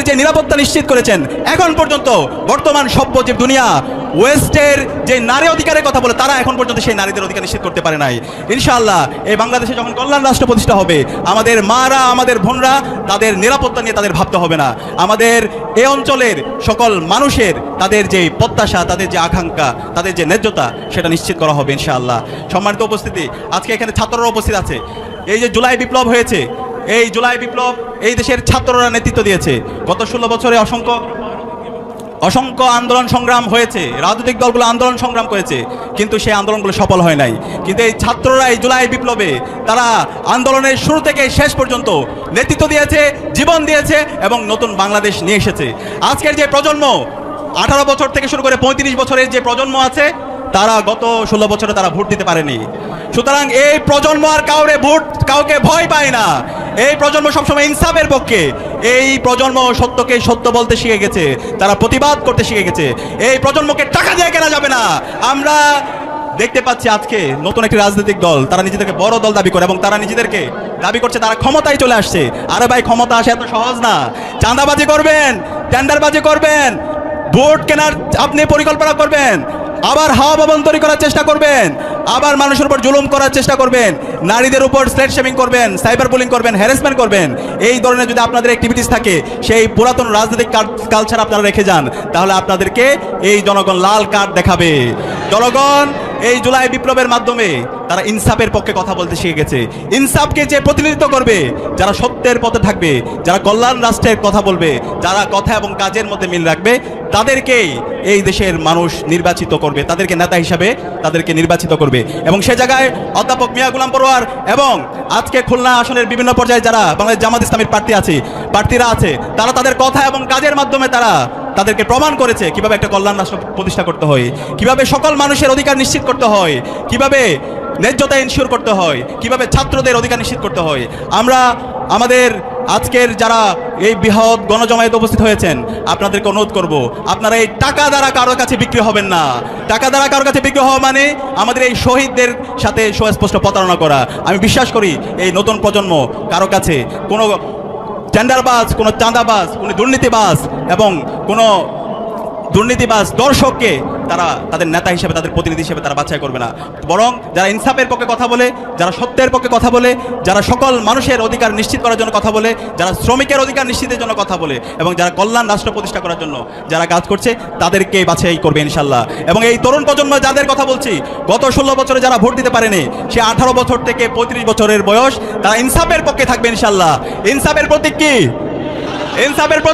যে নিরাপত্তা নিশ্চিত করেছেন, এখন পর্যন্ত বর্তমান সভ্য যে দুনিয়া ওয়েস্টের যে নারী অধিকারের কথা বলে, তারা এখন পর্যন্ত সেই নারীদের অধিকার নিশ্চিত করতে পারে নাই। ইনশাআল্লাহ এই বাংলাদেশে যখন কল্যাণ রাষ্ট্র প্রতিষ্ঠা হবে, আমাদের মারা, আমাদের বোনরা, তাদের নিরাপত্তা নিয়ে তাদের ভাবতে হবে না। আমাদের এই অঞ্চলের সকল মানুষের তাদের যে প্রত্যাশা, তাদের যে আকাঙ্ক্ষা, তাদের যে ন্যায্যতা, সেটা নিশ্চিত করা হবে ইনশাআল্লাহ। সম্মানিত উপস্থিতি, আজকে এখানে ছাত্ররা উপস্থিত আছে। এই যে জুলাই বিপ্লব হয়েছে, এই জুলাই বিপ্লব এই দেশের ছাত্ররা নেতৃত্ব দিয়েছে। গত 16 বছরে অসংখ্য আন্দোলন সংগ্রাম হয়েছে, রাজনৈতিক দলগুলো আন্দোলন সংগ্রাম করেছে, কিন্তু সেই আন্দোলনগুলো সফল হয় নাই। কিন্তু এই ছাত্ররা এই জুলাই বিপ্লবে তারা আন্দোলনের শুরু থেকে শেষ পর্যন্ত নেতৃত্ব দিয়েছে, জীবন দিয়েছে এবং নতুন বাংলাদেশ নিয়ে এসেছে। আজকের যে প্রজন্ম 18 বছর থেকে শুরু করে 35 বছরের যে প্রজন্ম আছে, তারা গত 16 বছরে তারা ভোট দিতে পারেনি। সুতরাং এই প্রজন্ম আর কাউকে ভয় পায় না। এই প্রজন্ম সবসময় ইনসাফের পক্ষে। এই প্রজন্ম সত্যকে সত্য বলতে শিখে গেছে, তারা প্রতিবাদ করতে শিখে গেছে। এই প্রজন্মকে টাকা দিয়ে কেনা যাবে না। আমরা দেখতে পাচ্ছি আজকে নতুন একটি রাজনৈতিক দল, তারা নিজেদেরকে বড় দল দাবি করে এবং তারা নিজেদেরকে দাবি করছে তারা ক্ষমতায় চলে আসছে। আরে ভাই, ক্ষমতা আসে এত সহজ না। চাঁদাবাজি করবেন, টেন্ডারবাজি করবেন, ভোট কেনার আপনি পরিকল্পনা করবেন, আবার হাওয়া ভবন তৈরি করার চেষ্টা করবেন, আবার মানুষের উপর জুলুম করার চেষ্টা করবেন, নারীদের উপর স্লেট শেমিং করবেন, সাইবার বুলিং করবেন, হ্যারাসমেন্ট করবেন। এই ধরনের যদি আপনাদের অ্যাক্টিভিটিস থাকে, সেই পুরাতন রাজনৈতিক কালচার আপনারা রেখে যান, তাহলে আপনাদেরকে এই জনগণ লাল কার্ড দেখাবে। জনগণ এই জুলাই বিপ্লবের মাধ্যমে তারা ইনসাফের পক্ষে কথা বলতে শিখে গেছে। ইনসাফকে যে প্রতিনিধিত্ব করবে, যারা সত্যের পথে থাকবে, যারা কল্যাণ রাষ্ট্রের কথা বলবে, যারা কথা এবং কাজের মধ্যে মিল রাখবে, তাদেরকেই এই দেশের মানুষ নির্বাচিত করবে, তাদেরকে নেতা হিসাবে তাদেরকে নির্বাচিত করবে। এবং সে জায়গায় অধ্যাপক মিয়া গোলাম পরোয়ার এবং আজকে খুলনা আসনের বিভিন্ন পর্যায়ে যারা বাংলাদেশ জামাত ইসলামীর প্রার্থীরা আছে, তারা তাদের কথা এবং কাজের মাধ্যমে তাদেরকে প্রমাণ করেছে কিভাবে একটা কল্যাণ রাষ্ট্র প্রতিষ্ঠা করতে হয়, কিভাবে সকল মানুষের অধিকার নিশ্চিত করতে হয়, কিভাবে ন্যায্যতা ইনশিওর করতে হয়, কিভাবে ছাত্রদের অধিকার নিশ্চিত করতে হয়। আমরা আমাদের আজকের যারা এই বৃহৎ গণজমায়েতে উপস্থিত হয়েছেন, আপনাদেরকে অনুরোধ করব, আপনারা এই টাকা দ্বারা কারোর কাছে বিক্রি হবেন না। টাকা দ্বারা কারোর কাছে বিক্রি হওয়া মানে আমাদের এই শহীদদের সাথে সুস্পষ্ট প্রতারণা করা। আমি বিশ্বাস করি এই নতুন প্রজন্ম কারো কাছে কোনো টেন্ডারবাজ, কোনো চাঁদাবাজ, কোনো দুর্নীতিবাজ এবং কোনো দুর্নীতিবাজ দর্শককে তারা তাদের নেতা হিসেবে, তাদের প্রতিনিধি হিসেবে তারা বাছাই করবে না। বরং যারা ইনসাফের পক্ষে কথা বলে, যারা সত্যের পক্ষে কথা বলে, যারা সকল মানুষের অধিকার নিশ্চিত করার জন্য কথা বলে, যারা শ্রমিকের অধিকার নিশ্চিতের জন্য কথা বলে এবং যারা কল্যাণ রাষ্ট্র প্রতিষ্ঠা করার জন্য যারা কাজ করছে, তাদেরকে বাছাই করবে ইনশাল্লাহ। এবং এই তরুণ প্রজন্ম যাদের কথা বলছি, গত 16 বছরে যারা ভোট দিতে পারেনি, সে 18 বছর থেকে 35 বছরের বয়স, তারা ইনসাফের পক্ষে থাকবে ইনশাল্লাহ। ইনসাফের প্রতীক কি? ইনসাফের প্রতীক